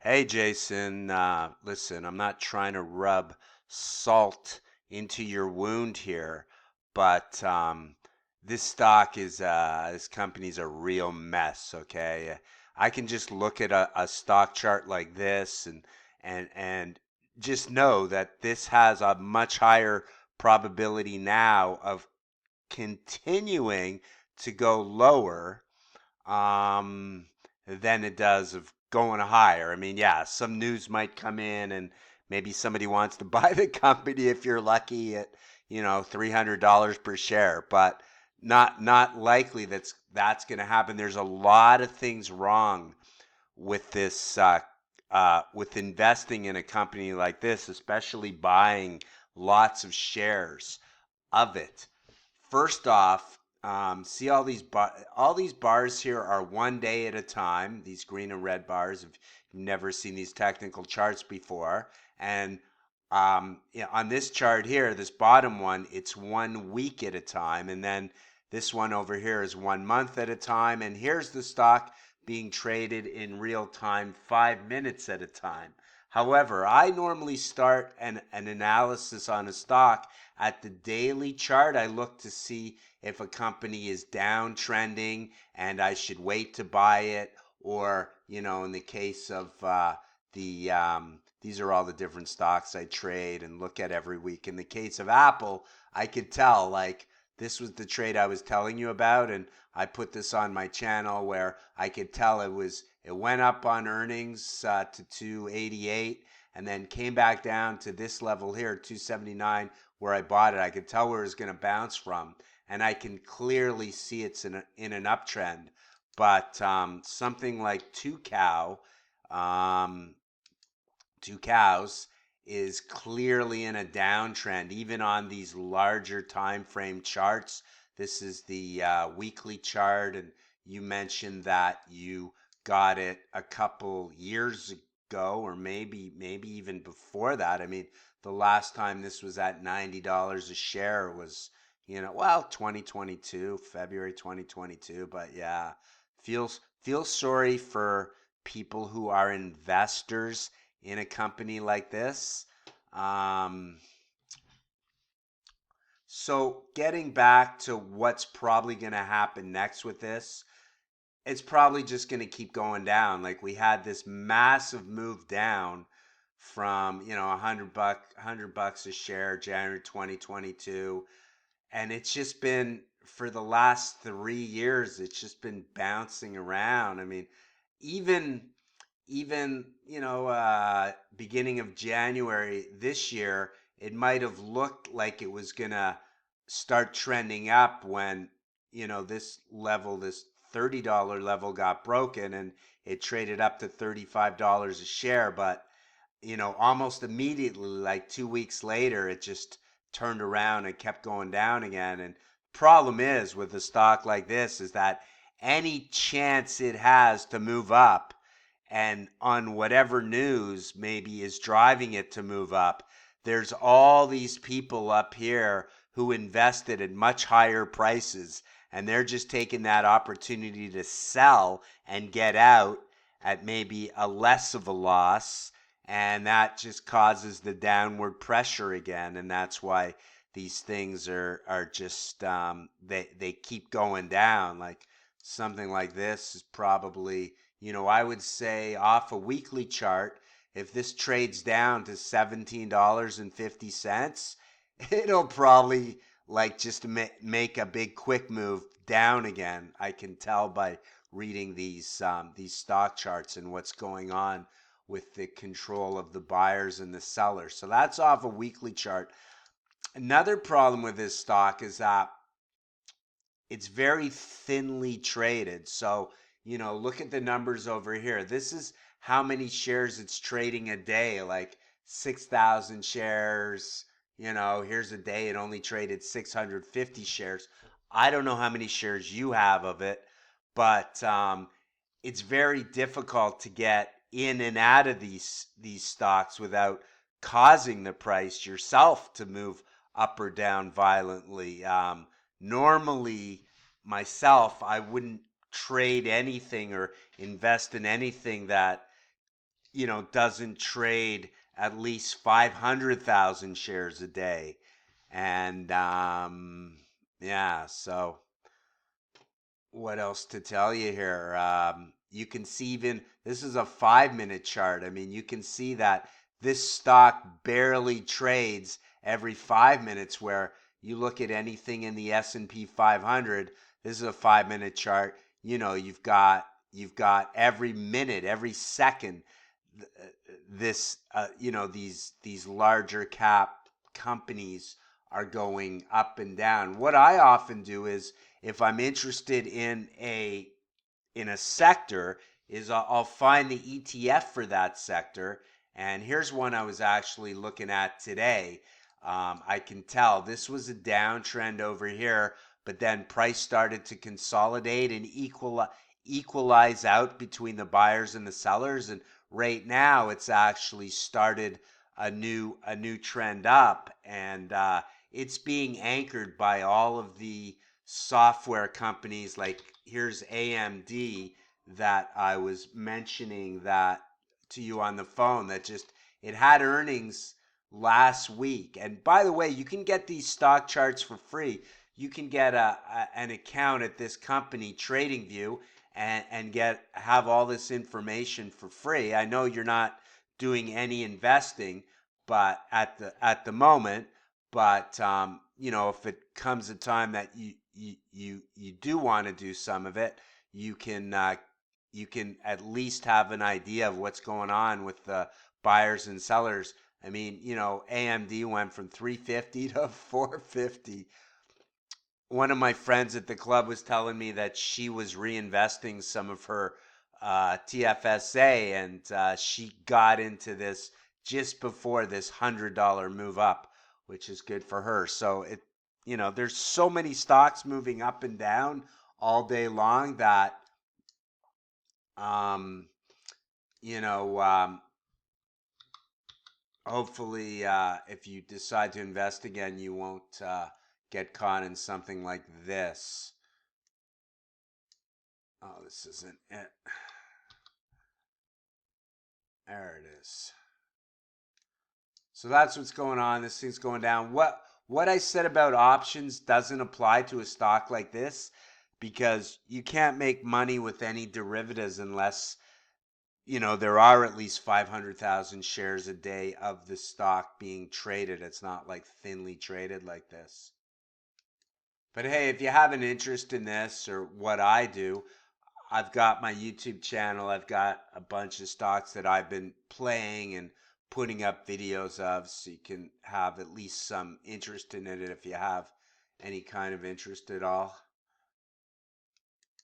Hey Jason, listen, I'm not trying to rub salt into your wound here, but this company's a real mess, okay? I can just look at a stock chart like this and just know that this has a much higher probability now of continuing to go lower um, than it does of going higher. I mean, yeah, some news might come in and maybe somebody wants to buy the company if you're lucky at, $300 per share, but not likely that's going to happen. There's a lot of things wrong with this with investing in a company like this, especially buying lots of shares of it. First off, see all these bars here are 1 day at a time. These green and red bars. If you've never seen these technical charts before, and yeah, on this chart here, this bottom one, it's 1 week at a time, and then this one over here is 1 month at a time, and here's the stock being traded in real time, 5 minutes at a time. However, I normally start an analysis on a stock at the daily chart. I look to see if a company is downtrending and I should wait to buy it, or, in the case of these are all the different stocks I trade and look at every week. In the case of Apple, I could tell, like, this was the trade I was telling you about, and I put this on my channel where I could tell it went up on earnings to 288 and then came back down to this level here, 279, where I bought it. I could tell where it was going to bounce from, and I can clearly see it's in an uptrend. But something like um, Two Cows is clearly in a downtrend, even on these larger time frame charts. This is the weekly chart, and you mentioned that you got it a couple years ago, or maybe even before that. I mean, the last time this was at $90 a share was, well, 2022, February 2022. But yeah, feels sorry for people who are investors in a company like this. Um, so, getting back to what's probably going to happen next with this, it's probably just going to keep going down. Like, we had this massive move down from, $100 a share January 2022, and it's just been, for the last 3 years, it's just been bouncing around. I mean, even beginning of January this year, it might have looked like it was gonna start trending up when, this $30 level got broken, and it traded up to $35 a share. But, almost immediately, like 2 weeks later, it just turned around and kept going down again. And problem is with a stock like this is that any chance it has to move up, and on whatever news maybe is driving it to move up, there's all these people up here who invested at much higher prices, and they're just taking that opportunity to sell and get out at maybe a less of a loss, and that just causes the downward pressure again. And that's why these things are just they keep going down. Like, something like this is probably, I would say, off a weekly chart, if this trades down to $17.50, it'll probably, like, just make a big quick move down again. I can tell by reading these stock charts and what's going on with the control of the buyers and the sellers. So that's off a weekly chart. Another problem with this stock is that it's very thinly traded. So, look at the numbers over here. This is how many shares it's trading a day, like 6,000 shares. Here's a day it only traded 650 shares. I don't know how many shares you have of it, but it's very difficult to get in and out of these stocks without causing the price yourself to move up or down violently. Normally, myself, I wouldn't trade anything or invest in anything that doesn't trade at least 500,000 shares a day. And yeah, so what else to tell you here? You can see, even this is a 5 minute chart. I mean, you can see that this stock barely trades every 5 minutes, where you look at anything in the S&P 500. This is a 5 minute chart. You've got every minute, every second, this these larger cap companies are going up and down. What I often do is, if I'm interested in a sector, is I'll find the ETF for that sector. And here's one I was actually looking at today. I can tell this was a downtrend over here, but then price started to consolidate and equalize out between the buyers and the sellers. And right now, it's actually started a new trend up, and it's being anchored by all of the software companies. Like, here's AMD that I was mentioning that to you on the phone, that just, it had earnings last week. And by the way, you can get these stock charts for free. You can get an account at this company, TradingView, and have all this information for free. I know you're not doing any investing, but at the moment, but if it comes a time that you do want to do some of it, you can at least have an idea of what's going on with the buyers and sellers. I mean, AMD went from 350 to 450. One of my friends at the club was telling me that she was reinvesting some of her TFSA, and she got into this just before this $100 move up, which is good for her. So there's so many stocks moving up and down all day long that um, you know hopefully, if you decide to invest again, you won't get caught in something like this. Oh, this isn't it. There it is. So that's what's going on. This thing's going down. What I said about options doesn't apply to a stock like this, because you can't make money with any derivatives unless there are at least 500,000 shares a day of the stock being traded. It's not like thinly traded like this. But hey, if you have an interest in this or what I do, I've got my YouTube channel. I've got a bunch of stocks that I've been playing and putting up videos of, so you can have at least some interest in it if you have any kind of interest at all.